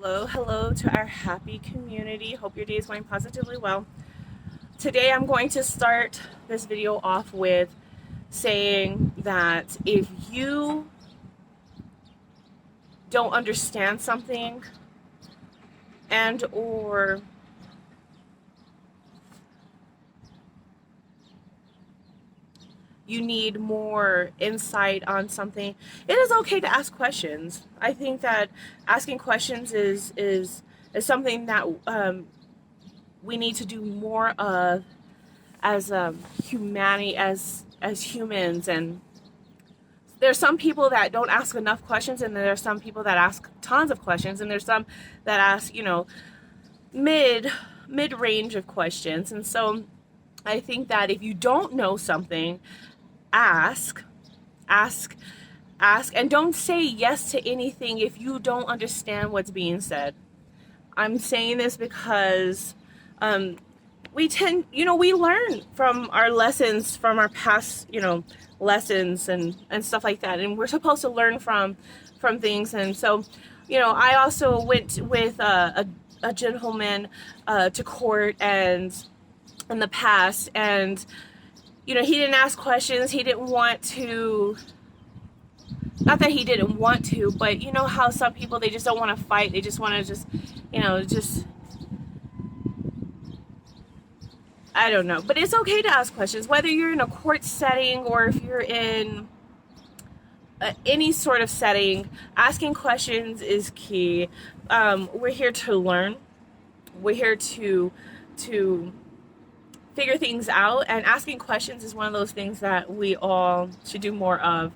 Hello to our happy community. Hope your day is going positively well. Today I'm going to start this video off with saying that if you don't understand something and or you need more insight on something, it is okay to ask questions. I think that asking questions is something that we need to do more of as humanity, as humans. And there's some people that don't ask enough questions, and there are some people that ask tons of questions, and there's some that ask, mid range of questions. And so I think that if you don't know something, ask, and don't say yes to anything if you don't understand what's being said. I'm saying this because we learn from our lessons, from our past, lessons and stuff like that. And we're supposed to learn from things. And so, I also went with a gentleman to court and in the past, and he didn't ask questions. He didn't want to, not that he didn't want to, but you know how some people, they just don't want to fight. They just want to just I don't know. But it's okay to ask questions, whether you're in a court setting or if you're in any sort of setting. Asking questions is key. We're here to learn. We're here to figure things out, and asking questions is one of those things that we all should do more of.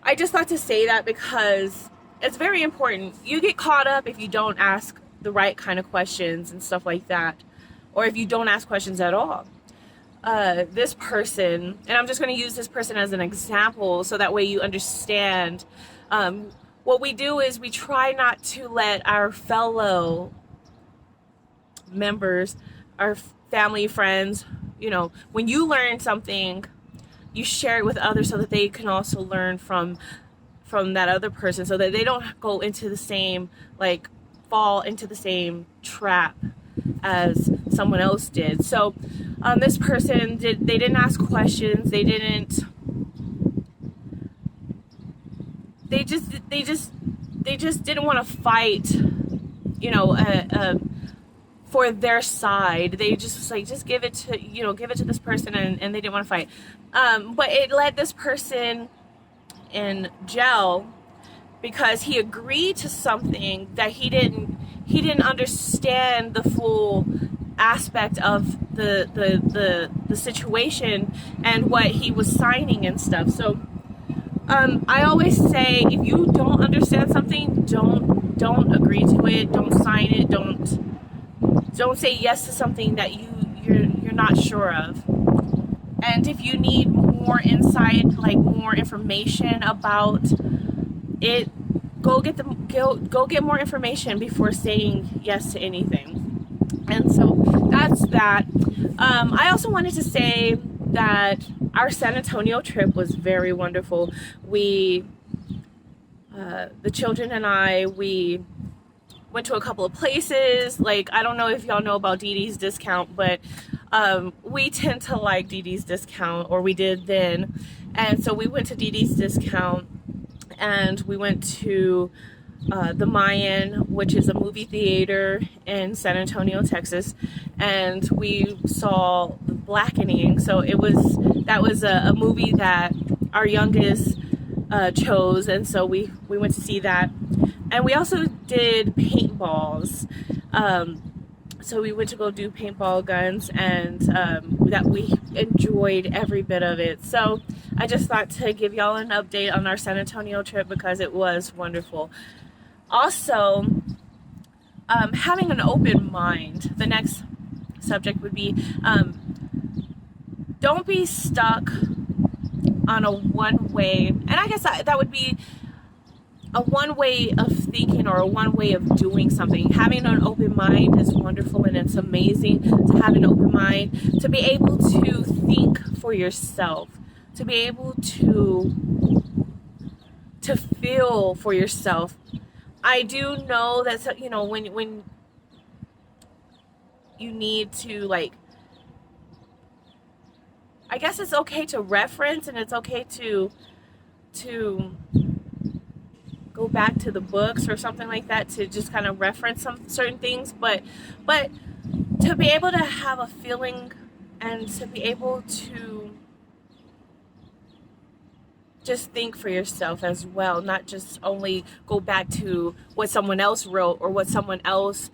I just thought to say that because it's very important. You get caught up if you don't ask the right kind of questions and stuff like that, or if you don't ask questions at all. This person, and I'm just going to use this person as an example so that way you understand. What we do is we try not to let our fellow members, our family, friends, when you learn something, you share it with others so that they can also learn from that other person, so that they don't go into the same, fall into the same trap as someone else did. So this person they didn't ask questions. They just didn't want to fight, for their side. They just was just give it to this person, and they didn't want to fight. But it led this person in jail because he agreed to something that he didn't understand the full aspect of the situation and what he was signing and stuff. So I always say, if you don't understand something, don't agree to it, don't sign it, don't say yes to something that you're not sure of. And if you need more insight, more information about it, go get more information before saying yes to anything. And so that's that. I also wanted to say that our San Antonio trip was very wonderful. We, the children and I, we went to a couple of places. I don't know if y'all know about Dee Dee's Discount, but we tend to like Dee Dee's Discount, or we did then. And so we went to Dee Dee's Discount, and we went to the Mayan, which is a movie theater in San Antonio, Texas, and we saw The Blackening. So that was a movie that our youngest chose, and so we went to see that. And we also did paintballs. So we went to go do paintball guns, and that we enjoyed every bit of it. So I just thought to give y'all an update on our San Antonio trip because it was wonderful. Also, having an open mind. The next subject would be, don't be stuck on a one way, and I guess that would be a one way of thinking or a one way of doing something. Having an open mind is wonderful, and it's amazing to have an open mind, to be able to think for yourself, to be able to feel for yourself. I do know that, you know, when you need to, like, I guess it's okay to reference, and it's okay to go back to the books or something like that to just kind of reference some certain things, but to be able to have a feeling and to be able to just think for yourself as well, not just only go back to what someone else wrote or what someone else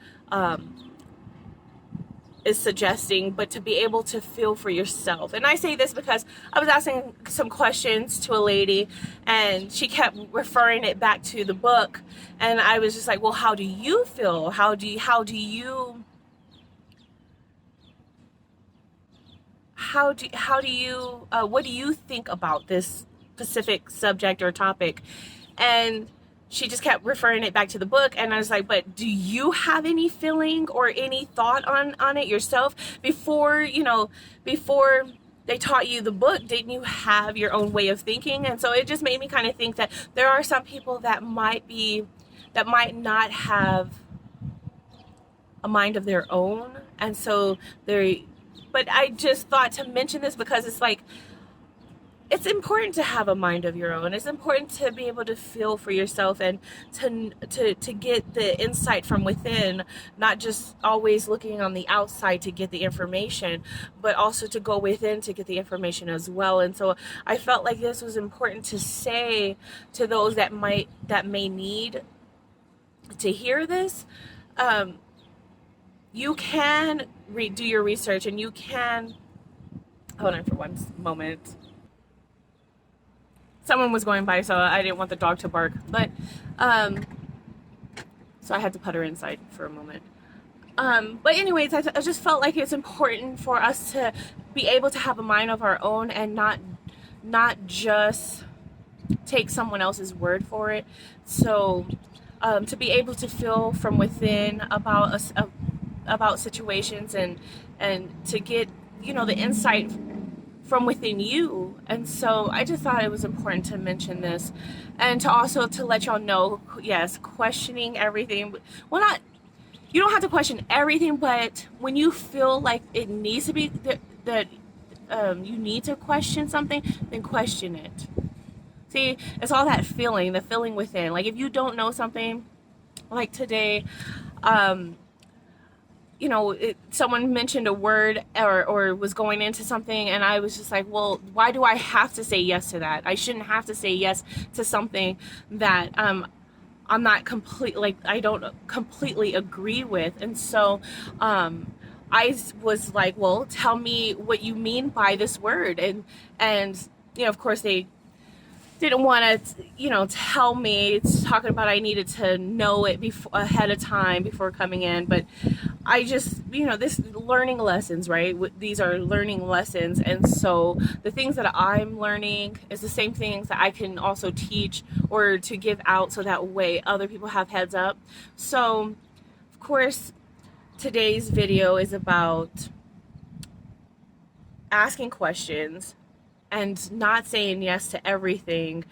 is suggesting, but to be able to feel for yourself. And I say this because I was asking some questions to a lady, and she kept referring it back to the book, and I was just like, well, how do you feel? What do you think about this specific subject or topic? And she just kept referring it back to the book, and I was like, but do you have any feeling or any thought on it yourself? Before they taught you the book, didn't you have your own way of thinking? And so it just made me kind of think that there are some people that might not have a mind of their own, and so but I just thought to mention this because it's like, it's important to have a mind of your own. It's important to be able to feel for yourself and to get the insight from within, not just always looking on the outside to get the information, but also to go within to get the information as well. And so I felt like this was important to say to those that may need to hear this. You can do your research, and you can, hold on for one moment. Someone was going by, so I didn't want the dog to bark, but so I had to put her inside for a moment. But anyways, I just felt like it's important for us to be able to have a mind of our own and not just take someone else's word for it. So to be able to feel from within about situations and to get, you know, the insight from within you. And so I just thought it was important to mention this, and to also to let y'all know, yes, questioning everything. Well, you don't have to question everything, but when you feel like it needs to be that you need to question something, then question it. See, it's all that feeling, the feeling within. Like if you don't know something, like today, you know, someone mentioned a word or was going into something, and I was just like, well, why do I have to say yes to that? I shouldn't have to say yes to something that I'm not I don't completely agree with. And so I was like, well, tell me what you mean by this word. And you know, of course they didn't want to, you know, tell me. It's talking about I needed to know it ahead of time before coming in. But I just, you know, this learning lessons, right? These are learning lessons. And so the things that I'm learning is the same things that I can also teach or to give out, so that way other people have heads up. So, of course, today's video is about asking questions and not saying yes to everything,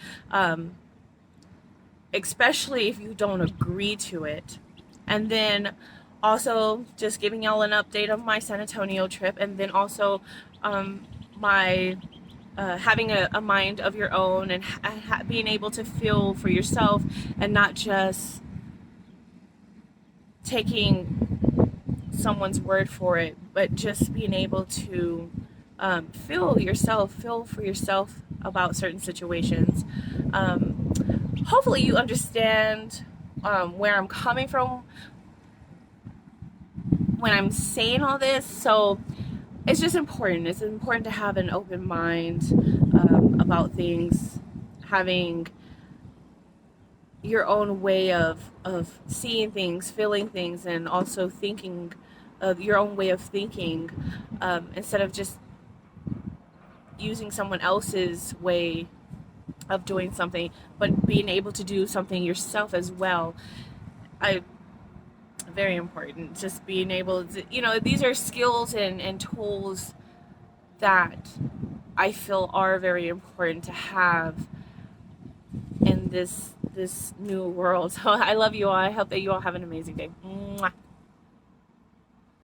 especially if you don't agree to it. And then also just giving y'all an update of my San Antonio trip, and then also my having a mind of your own, and being able to feel for yourself and not just taking someone's word for it, but just being able to feel for yourself about certain situations. Hopefully you understand where I'm coming from when I'm saying all this. So it's just important. It's important to have an open mind about things, having your own way of seeing things, feeling things, and also thinking of your own way of thinking, instead of just using someone else's way of doing something, but being able to do something yourself as well. Very important. Just being able to, you know, these are skills and tools that I feel are very important to have in this this new world. So I love you all. I hope that you all have an amazing day. Mwah.